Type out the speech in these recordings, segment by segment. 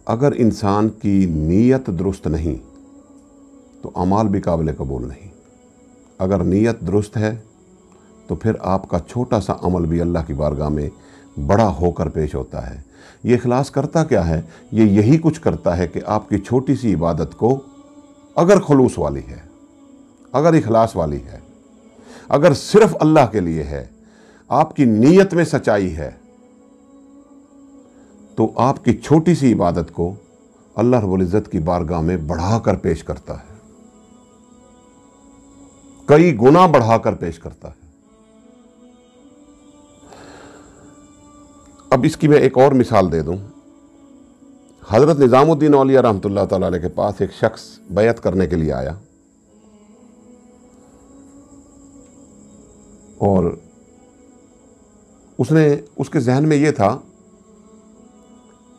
اگر انسان کی نیت درست نہیں تو اعمال بھی قابل قبول نہیں. اگر نیت درست ہے تو پھر آپ کا چھوٹا سا عمل بھی اللہ کی بارگاہ میں بڑا ہو کر پیش ہوتا ہے. یہ اخلاص کرتا کیا ہے؟ یہ یہی کچھ کرتا ہے کہ آپ کی چھوٹی سی عبادت کو اگر خلوص والی ہے، اگر اخلاص والی ہے، اگر صرف اللہ کے لیے ہے، آپ کی نیت میں سچائی ہے، تو آپ کی چھوٹی سی عبادت کو اللہ رب العزت کی بارگاہ میں بڑھا کر پیش کرتا ہے، کئی گنا بڑھا کر پیش کرتا ہے. اب اس کی میں ایک اور مثال دے دوں. حضرت نظام الدین اولیاء رحمۃ اللہ تعالی علیہ کے پاس ایک شخص بیعت کرنے کے لیے آیا اور اس کے ذہن میں یہ تھا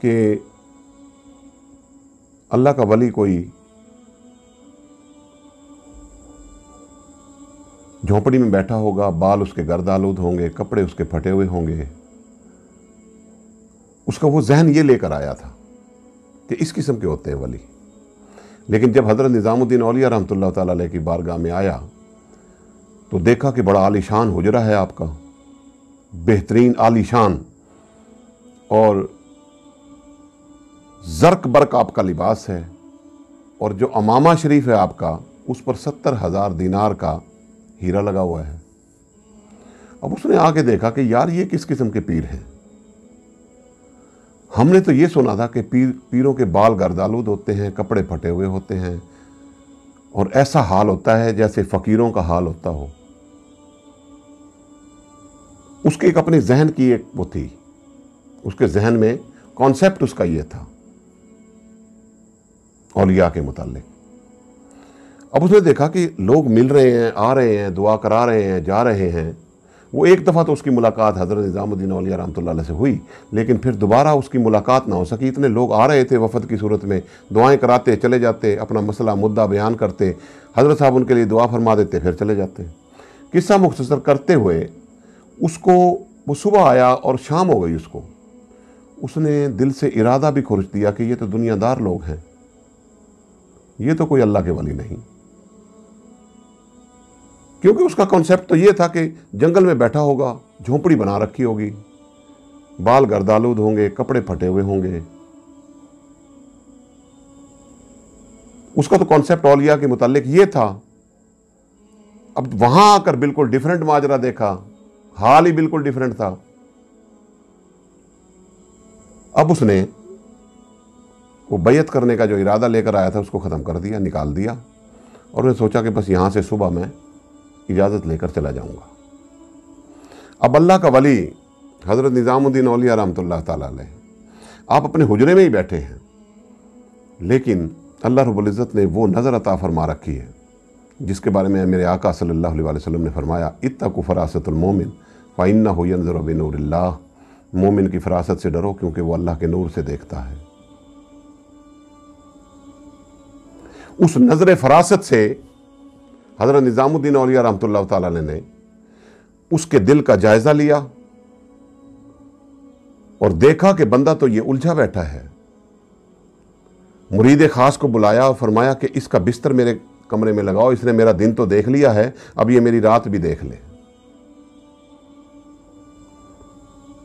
کہ اللہ کا ولی کوئی جھونپڑی میں بیٹھا ہوگا، بال اس کے گرد آلود ہوں گے، کپڑے اس کے پھٹے ہوئے ہوں گے. اس کا وہ ذہن یہ لے کر آیا تھا کہ اس قسم کے ہوتے ہیں ولی. لیکن جب حضرت نظام الدین اولیاء رحمۃ اللہ تعالی علیہ کی بارگاہ میں آیا تو دیکھا کہ بڑا عالی شان حجرہ ہے آپ کا، بہترین عالی شان، اور زرق برق آپ کا لباس ہے، اور جو امامہ شریف ہے آپ کا اس پر 70,000 دینار کا ہیرا لگا ہوا ہے. اب اس نے آ کے دیکھا کہ یار یہ کس قسم کے پیر ہیں؟ ہم نے تو یہ سنا تھا کہ پیروں کے بال گردآلود ہوتے ہیں، کپڑے پھٹے ہوئے ہوتے ہیں، اور ایسا حال ہوتا ہے جیسے فقیروں کا حال ہوتا ہو. اس کے ایک اپنے ذہن کی ایک وہ تھی، اس کے ذہن میں کانسیپٹ اس کا یہ تھا اولیاء کے متعلق. اب اس نے دیکھا کہ لوگ مل رہے ہیں، آ رہے ہیں، دعا کرا رہے ہیں، جا رہے ہیں. وہ ایک دفعہ تو اس کی ملاقات حضرت نظام الدین اولیاء رحمۃ اللہ علیہ سے ہوئی، لیکن پھر دوبارہ اس کی ملاقات نہ ہو سکی. اتنے لوگ آ رہے تھے وفد کی صورت میں، دعائیں کراتے چلے جاتے، اپنا مسئلہ مدعا بیان کرتے، حضرت صاحب ان کے لیے دعا فرما دیتے، پھر چلے جاتے. قصہ مختصر کرتے ہوئے اس کو وہ صبح آیا اور شام ہو گئی. اس نے دل سے ارادہ بھی کھرچ دیا کہ یہ تو دنیا دار لوگ ہیں، یہ تو کوئی اللہ کے ولی نہیں. کیونکہ اس کا کانسیپٹ تو یہ تھا کہ جنگل میں بیٹھا ہوگا، جھونپڑی بنا رکھی ہوگی، بال گردآلود ہوں گے، کپڑے پھٹے ہوئے ہوں گے. اس کا تو کانسیپٹ اولیاء کے متعلق یہ تھا. اب وہاں آ کر بالکل ڈیفرنٹ ماجرا دیکھا، حال ہی بالکل ڈیفرنٹ تھا. اب اس نے وہ بیعت کرنے کا جو ارادہ لے کر آیا تھا اس کو ختم کر دیا، نکال دیا، اور نے سوچا کہ بس یہاں سے صبح میں اجازت لے کر چلا جاؤں گا. اب اللہ کا ولی حضرت نظام الدین اولیاء رحمۃ اللہ تعالی علیہ، آپ اپنے حجرے میں ہی بیٹھے ہیں، لیکن اللہ رب العزت نے وہ نظر عطا فرما رکھی ہے جس کے بارے میں میرے آقا صلی اللہ علیہ وسلم نے فرمایا، اتقوا فراست المومن فإنہ ینظر بنور اللہ. مومن کی فراست سے ڈرو کیونکہ وہ اللہ کے نور سے دیکھتا ہے. اس نظر فراست سے حضرت نظام الدین اولیاء رحمۃ اللہ تعالی علیہ نے اس کے دل کا جائزہ لیا اور دیکھا کہ بندہ تو یہ الجھا بیٹھا ہے. مرید خاص کو بلایا اور فرمایا کہ اس کا بستر میرے کمرے میں لگاؤ، اس نے میرا دن تو دیکھ لیا ہے، اب یہ میری رات بھی دیکھ لے.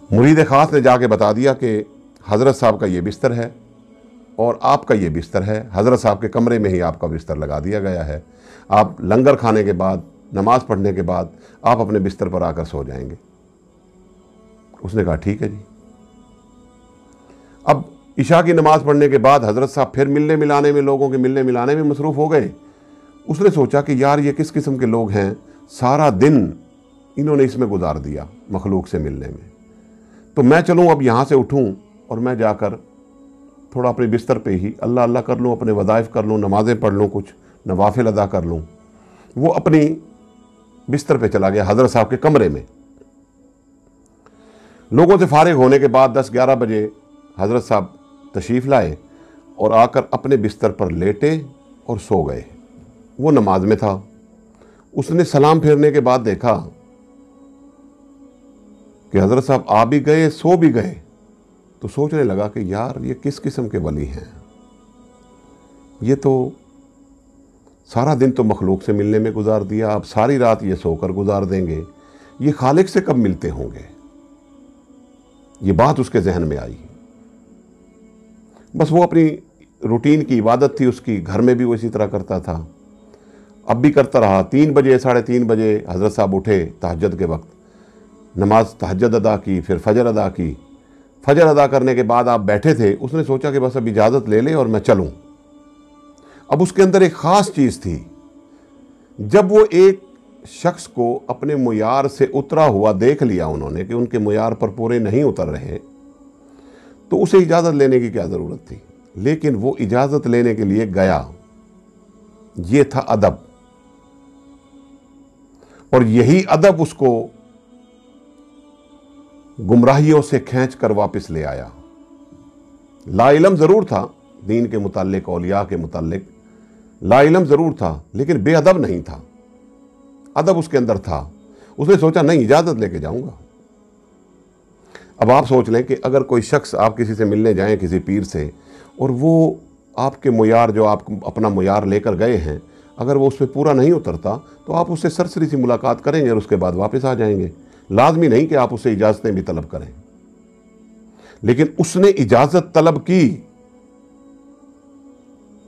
مرید خاص نے جا کے بتا دیا کہ حضرت صاحب کا یہ بستر ہے اور آپ کا یہ بستر ہے، حضرت صاحب کے کمرے میں ہی آپ کا بستر لگا دیا گیا ہے، آپ لنگر کھانے کے بعد، نماز پڑھنے کے بعد آپ اپنے بستر پر آ کر سو جائیں گے. اس نے کہا ٹھیک ہے جی. اب عشاء کی نماز پڑھنے کے بعد حضرت صاحب پھر ملنے ملانے میں، لوگوں کے ملنے ملانے میں مصروف ہو گئے. اس نے سوچا کہ یار یہ کس قسم کے لوگ ہیں، سارا دن انہوں نے اس میں گزار دیا مخلوق سے ملنے میں، تو میں چلوں اب یہاں سے اٹھوں اور میں جا کر تھوڑا اپنے بستر پہ ہی اللہ اللہ کر لوں، اپنے وظائف کر لوں، نمازیں پڑھ لوں، کچھ نوافل ادا کر لوں. وہ اپنی بستر پہ چلا گیا حضرت صاحب کے کمرے میں. لوگوں سے فارغ ہونے کے بعد 10-11 بجے حضرت صاحب تشریف لائے اور آ کر اپنے بستر پر لیٹے اور سو گئے. وہ نماز میں تھا. اس نے سلام پھیرنے کے بعد دیکھا کہ حضرت صاحب آ بھی گئے، سو بھی گئے. तो सोचने लगा कि यार ये किस किस्म के वली हैं, ये तो सारा दिन तो मखलूक से मिलने में गुजार दिया, अब सारी रात ये सोकर गुजार देंगे, ये खालिक से कब मिलते होंगे। ये बात उसके जहन में आई। बस वो अपनी रूटीन की इबादत थी उसकी, घर में भी वो इसी तरह करता था, अब भी करता रहा। 3 बजे 3:30 बजे हज़रत साहब उठे तहज्जुद के वक्त, नमाज तहज्जुद अदा की, फिर फजर अदा की। फजर अदा करने के बाद आप बैठे थे, उसने सोचा कि बस अब इजाज़त ले ले और मैं चलूं। अब उसके अंदर एक ख़ास चीज़ थी, जब वो एक शख्स को अपने मुयार से उतरा हुआ देख लिया उन्होंने कि उनके मुयार पर पूरे नहीं उतर रहे, तो उसे इजाज़त लेने की क्या ज़रूरत थी। लेकिन वो इजाज़त लेने के लिए गया, ये था अदब, और यही अदब उसको गुमराहियों से खींच कर वापस ले आया। लाइलम ज़रूर था दीन के मुताल्लिक, औलिया के मुताल्लिक लाइलम ज़रूर था, लेकिन बेअदब नहीं था, अदब उसके अंदर था। उसने सोचा नहीं, इजाज़त लेके जाऊंगा। अब आप सोच लें कि अगर कोई शख्स, आप किसी से मिलने जाएं, किसी पीर से, और वो आपके मुयार, जो आप अपना मुयार लेकर गए हैं, अगर वो उस पर पूरा नहीं उतरता तो आप उससे सरसरी सी मुलाकात करेंगे और उसके बाद वापस आ जाएंगे। लाजमी नहीं कि आप उससे इजाज़तें भी तलब करें। लेकिन उसने इजाज़त तलब की,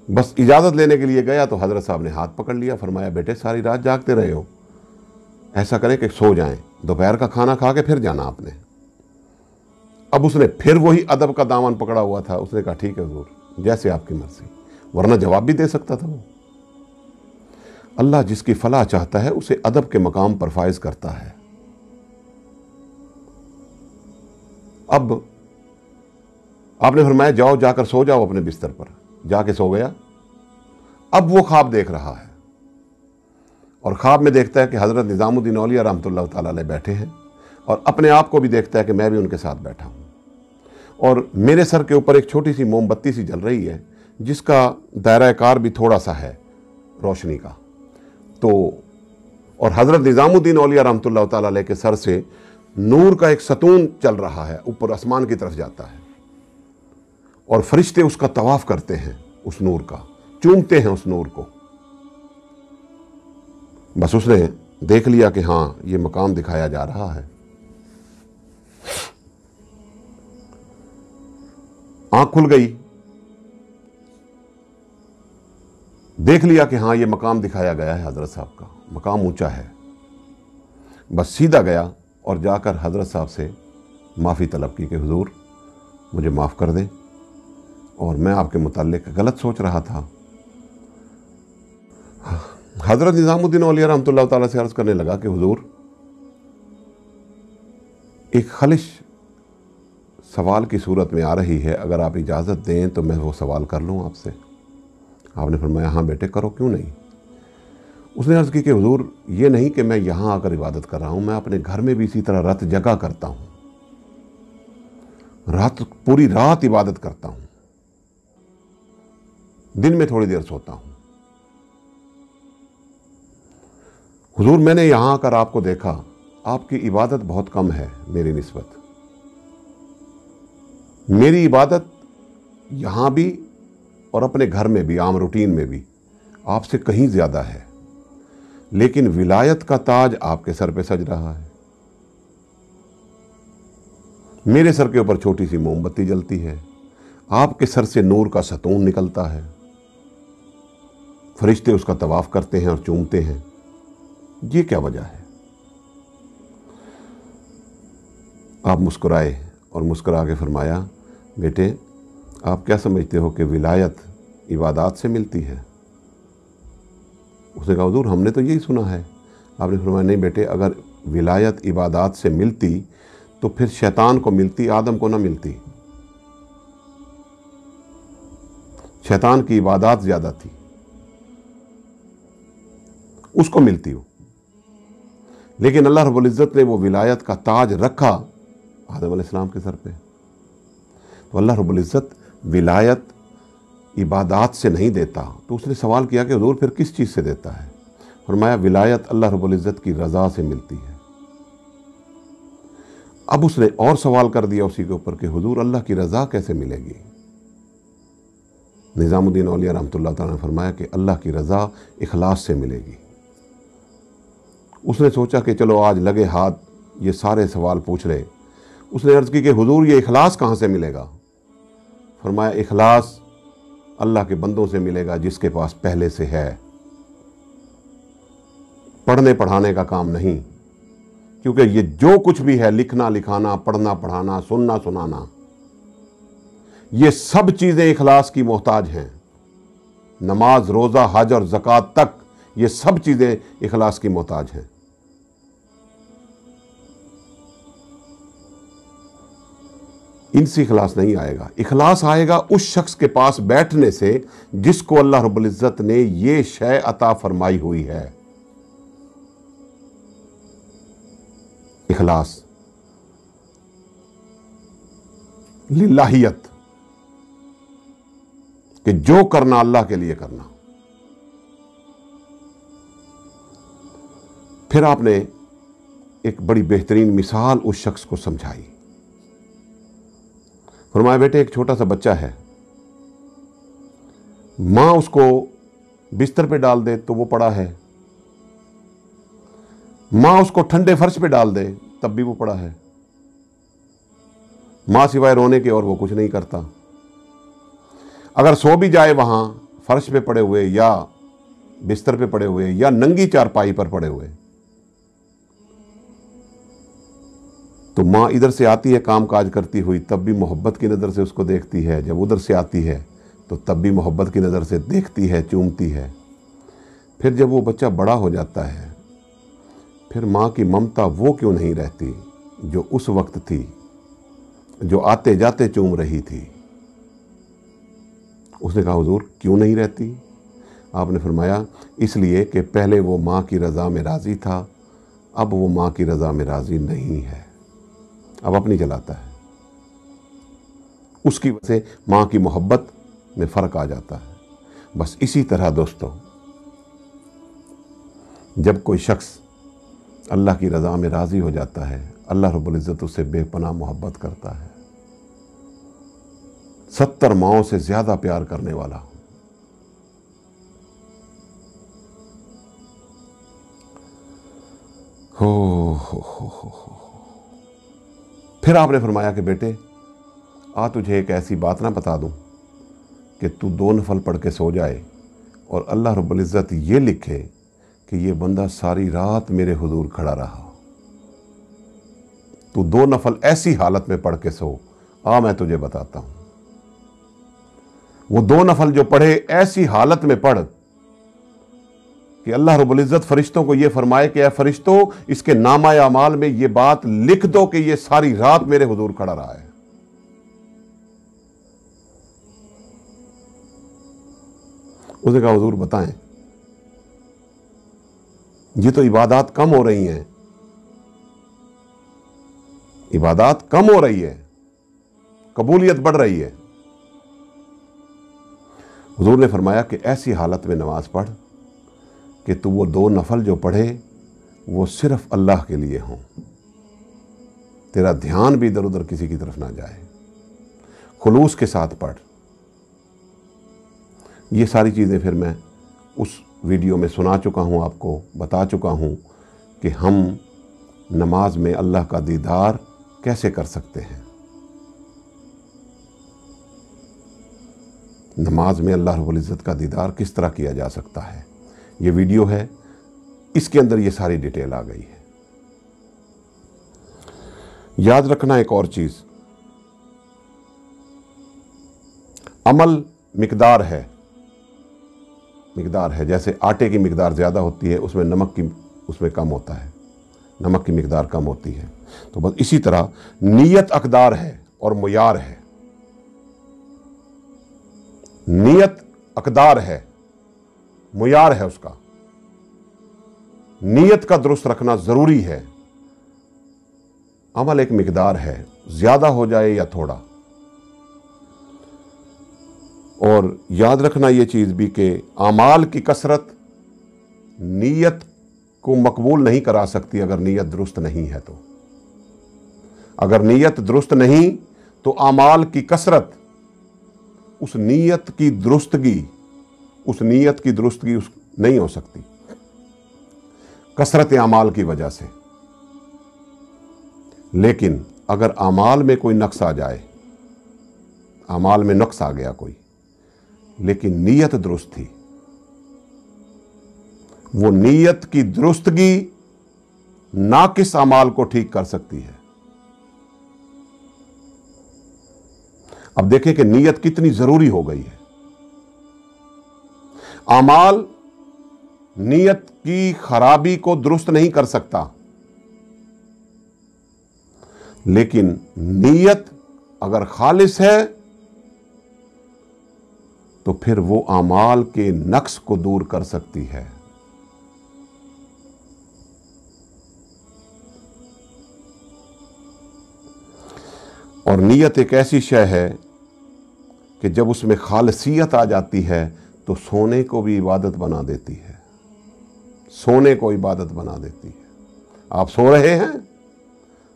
बस इजाज़त लेने के लिए गया तो हज़रत साहब ने हाथ पकड़ लिया, फरमाया बेटे सारी रात जागते रहे हो, ऐसा करें कि सो जाएं, दोपहर का खाना खा के फिर जाना आपने। अब उसने फिर वही अदब का दामन पकड़ा हुआ था, उसने कहा ठीक है हुजूर, जैसे आपकी मर्जी, वरना जवाब भी दे सकता था वो। अल्लाह जिसकी फलाह चाहता है उसे अदब के मकाम पर फाइज करता है। अब आपने फरमाया जाओ, जाकर सो जाओ अपने बिस्तर पर। जाके सो गया। अब वो ख्वाब देख रहा है और ख्वाब में देखता है कि हज़रत निज़ामुद्दीन औलिया रहमतुल्लाह ताला अलैह बैठे हैं, और अपने आप को भी देखता है कि मैं भी उनके साथ बैठा हूँ, और मेरे सर के ऊपर एक छोटी सी मोमबत्ती सी जल रही है, जिसका दायरा कार भी थोड़ा सा है रोशनी का। तो और हज़रत निज़ामुद्दीन औलिया रहमतुल्लाह ताला अलैह के सर से नूर का एक सतून चल रहा है, ऊपर आसमान की तरफ जाता है, और फरिश्ते उसका तवाफ करते हैं, उस नूर का चूमते हैं उस नूर को। बस उसने देख लिया कि हाँ ये मकाम दिखाया जा रहा है। आंख खुल गई, देख लिया कि हाँ ये मकाम दिखाया गया है हजरत साहब का, मकाम ऊंचा है। बस सीधा गया और जाकर हजरत साहब से माफ़ी तलब की कि हुजूर मुझे माफ़ कर दें, और मैं आपके मुताल्लिक गलत सोच रहा था। हज़रत निज़ामुद्दीन औलिया रहमतुल्लाह ताला से अर्ज़ करने लगा कि हुजूर एक खलिश सवाल की सूरत में आ रही है, अगर आप इजाज़त दें तो मैं वो सवाल कर लूँ आपसे। आपने फरमाया हाँ बेटे करो, क्यों नहीं। उसने अर्ज़ की कि हुजूर ये नहीं कि मैं यहाँ आकर इबादत कर रहा हूँ, मैं अपने घर में भी इसी तरह रात जगा करता हूँ, पूरी रात इबादत करता हूँ, दिन में थोड़ी देर सोता हूँ। हुजूर मैंने यहाँ आकर आपको देखा, आपकी इबादत बहुत कम है मेरी निस्बत। मेरी इबादत यहाँ भी और अपने घर में भी, आम रूटीन में भी आपसे कहीं ज़्यादा है, लेकिन विलायत का ताज आपके सर पे सज रहा है। मेरे सर के ऊपर छोटी सी मोमबत्ती जलती है, आपके सर से नूर का सतून निकलता है, फरिश्ते उसका तवाफ करते हैं और चूमते हैं। ये क्या वजह है। आप मुस्कुराए और मुस्कुरा के फरमाया बेटे आप क्या समझते हो कि विलायत इबादत से मिलती है। उसने कहा हुजूर हमने तो यही सुना है। आपने फरमाया नहीं बेटे, अगर विलायत इबादत से मिलती तो फिर शैतान को मिलती, आदम को ना मिलती। शैतान की इबादत ज़्यादा थी, उसको मिलती हो, लेकिन अल्लाह रब्बुल इज़्ज़त ने वो विलायत का ताज रखा आदम अलैहिस्सलाम के सर पे। तो अल्लाह रब्बुल इज़्ज़त विलायत इबादत से नहीं देता। तो उसने सवाल किया कि हुजूर फिर किस चीज़ से देता है। फरमाया विलायत अल्लाह रब्बुल इज़्ज़त की रज़ा से मिलती है। अब उसने और सवाल कर दिया उसी के ऊपर कि हुजूर अल्लाह की रज़ा कैसे मिलेगी। निज़ामुद्दीन औलिया रहमतुल्लाह तआला ने फरमाया कि अल्लाह की रज़ा इखलास से मिलेगी। उसने सोचा कि चलो आज लगे हाथ ये सारे सवाल पूछ ले। उसने अर्ज़ की कि हुजूर ये इखलास कहाँ से मिलेगा? फरमाया इखलास अल्लाह के बंदों से मिलेगा जिसके पास पहले से है, पढ़ने पढ़ाने का काम नहीं। क्योंकि ये जो कुछ भी है, लिखना लिखाना, पढ़ना पढ़ाना, सुनना सुनाना, ये सब चीज़ें इखलास की मोहताज हैं। नमाज, रोज़ा, हज और ज़कात तक ये सब चीज़ें इखलास की मोहताज हैं। इनसे इखलास नहीं आएगा। इखलास आएगा उस शख्स के पास बैठने से जिसको अल्लाह रब्बुल इज़्ज़त ने ये शय अता फरमाई हुई है। इखलास, लिल्लाहियत, कि जो करना अल्लाह के लिए करना। फिर आपने एक बड़ी बेहतरीन मिसाल उस शख्स को समझाई। फरमाया बेटे एक छोटा सा बच्चा है, मां उसको बिस्तर पे डाल दे तो वो पड़ा है, मां उसको ठंडे फर्श पे डाल दे तब भी वो पड़ा है। मां सिवाय रोने के और वो कुछ नहीं करता। अगर सो भी जाए वहां फर्श पे पड़े हुए या बिस्तर पे पड़े हुए या नंगी चारपाई पर पड़े हुए, तो माँ इधर से आती है काम काज करती हुई तब भी मोहब्बत की नज़र से उसको देखती है, जब उधर से आती है तो तब भी मोहब्बत की नज़र से देखती है, चूमती है। फिर जब वो बच्चा बड़ा हो जाता है, फिर माँ की ममता वो क्यों नहीं रहती जो उस वक्त थी, जो आते जाते चूम रही थी? उसने कहा हुजूर क्यों नहीं रहती? आपने फरमाया इसलिए कि पहले वो माँ की रज़ा में राज़ी था, अब वो माँ की रज़ा में राज़ी नहीं है, अब अपनी चलाता है। उसकी वजह से माँ की मोहब्बत में फ़र्क आ जाता है। बस इसी तरह दोस्तों, जब कोई शख्स अल्लाह की रज़ा में राज़ी हो जाता है, अल्लाह रब्बुल इज़्ज़त उससे बेपनाह मोहब्बत करता है। 70 माओं से ज़्यादा प्यार करने वाला। हो। फिर आपने फरमाया कि बेटे आ तुझे एक ऐसी बात ना बता दूं कि तू 2 नफल पढ़ के सो जाए और अल्लाह रब्बुल इज़्ज़त ये लिखे कि ये बंदा सारी रात मेरे हुजूर खड़ा रहा। तू 2 नफल ऐसी हालत में पढ़ के सो, आ मैं तुझे बताता हूं। वो 2 नफल जो पढ़े ऐसी हालत में पढ़ कि अल्लाह रब्बुल इज़्ज़त फरिश्तों को ये फरमाए कि ऐ फरिश्तों इसके नामा अमाल में ये बात लिख दो कि ये सारी रात मेरे हुजूर खड़ा रहा है। उसने कहा हुजूर बताएं, ये तो इबादत कम हो रही हैं, इबादत कम हो रही है, कबूलियत बढ़ रही है। हुजूर ने फरमाया कि ऐसी हालत में नमाज पढ़ कि तू वो 2 नफल जो पढ़े वो सिर्फ अल्लाह के लिए हों, तेरा ध्यान भी इधर उधर किसी की तरफ ना जाए, खुलूस के साथ पढ़। ये सारी चीज़ें फिर मैं उस वीडियो में सुना चुका हूँ, आपको बता चुका हूँ कि हम नमाज में अल्लाह का दीदार कैसे कर सकते हैं। नमाज में अल्लाह रब्बुल इज़्ज़त का दीदार किस तरह किया जा सकता है, ये वीडियो है, इसके अंदर ये सारी डिटेल आ गई है। याद रखना एक और चीज़, अमल मिकदार है, मिकदार है। जैसे आटे की मिकदार ज़्यादा होती है उसमें नमक की उसमें कम होता है, नमक की मिकदार कम होती है। तो बस इसी तरह नीयत अकदार है और मुयार है। नीयत अकदार है, मुयार है उसका। नीयत का दुरुस्त रखना ज़रूरी है। अमल एक मिकदार है, ज़्यादा हो जाए या थोड़ा। और याद रखना ये चीज़ भी कि आमाल की कसरत नीयत को मकबूल नहीं करा सकती अगर नीयत दुरुस्त नहीं है तो। अगर नीयत दुरुस्त नहीं तो अमाल की कसरत उस नीयत की दुरुस्तगी नहीं हो सकती, कसरत अमाल की वजह से। लेकिन अगर अमाल में कोई नक्स आ जाए, अमाल में नक्स आ गया कोई, लेकिन नीयत दुरुस्त थी, वो नीयत की दुरुस्तगी नाकिस अमाल को ठीक कर सकती है। अब देखें कि नीयत कितनी जरूरी हो गई है। अमाल नीयत की खराबी को दुरुस्त नहीं कर सकता, लेकिन नीयत अगर खालिस है तो फिर वो अमाल के नक्स को दूर कर सकती है। और नीयत एक ऐसी शय है कि जब उसमें खालसियत आ जाती है तो सोने को भी इबादत बना देती है, सोने को इबादत बना देती है। आप सो रहे हैं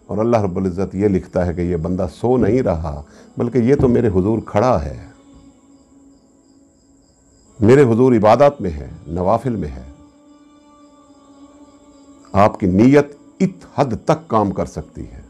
और अल्लाह रब्बुल इज़्ज़त ये लिखता है कि ये बंदा सो नहीं रहा, बल्कि ये तो मेरे हुजूर खड़ा है, मेरे हुजूर इबादत में है, नवाफिल में है। आपकी नीयत इत हद तक काम कर सकती है।